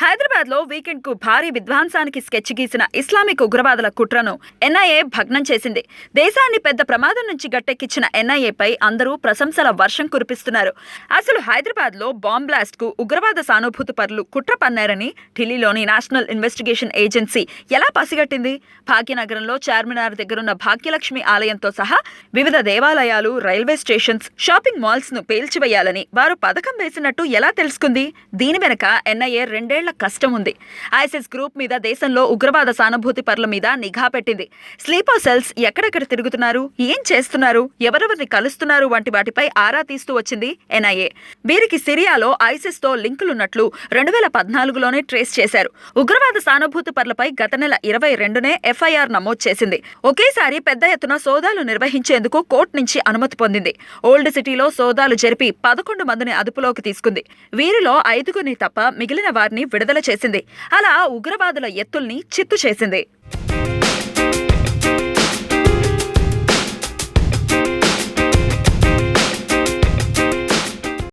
హైదరాబాద్లో వీకెండ్కు భారీ విధ్వంసానికి స్కెచ్ గీసిన ఇస్లామిక్ ఉగ్రవాదుల కుట్రను ఎన్ఐఏ భగ్నం చేసింది. దేశాన్ని పెద్ద ప్రమాదం నుంచి గట్టెక్కించిన ఎన్ఐఏపై అందరూ ప్రశంసల వర్షం కురిపిస్తున్నారు. అసలు హైదరాబాద్లో బాంబ్ బ్లాస్ట్కు ఉగ్రవాద సానుభూతి పరులు కుట్ర పన్నారని ఢిల్లీలోని నేషనల్ ఇన్వెస్టిగేషన్ ఏజెన్సీ ఎలా పసిగట్టింది? భాగ్యనగరంలో చార్మినార్ దగ్గరున్న భాగ్యలక్ష్మి ఆలయంతో సహా వివిధ దేవాలయాలు, రైల్వే స్టేషన్స్, షాపింగ్ మాల్స్ ను పేల్చివేయాలని వారు పథకం వేసినట్టు ఎలా తెలుసుకుంది? దీని వెనక ఎన్ఐఏ రెండేళ్ల కష్టం ఉంది. ఐసిస్ గ్రూప్ మీద దేశంలో ఉగ్రవాద సానుభూతి పరుల మీద నిఘా పెట్టింది. స్లీపర్ సెల్స్ ఎక్కడెక్కడ తిరుగుతున్నారు, ఏం చేస్తున్నారు, ఎవరెవరిని కలుస్తున్నారు వంటి వాటిపై ఆరా తీస్తూ వచ్చింది ఎన్ఐఏ. వీరికి సిరియాలో ఐసిస్ తో లింకులున్నట్లు 2014లోనే ట్రేస్ చేశారు. ఉగ్రవాద సానుభూతి పరులపై గత నెల 22నే ఎఫ్ఐఆర్ నమోదు చేసింది. ఒకేసారి పెద్ద ఎత్తున సోదాలు నిర్వహించేందుకు కోర్టు నుంచి అనుమతి పొందింది. ఓల్డ్ సిటీలో సోదాలు జరిపి 11 మందిని అదుపులోకి తీసుకుంది. వీరిలో 5గురిని తప్ప మిగిలిన వారిని విడుదల చేసింది. అలా ఉగ్రవాదుల ఎత్తుల్ని చిత్తు చేసింది.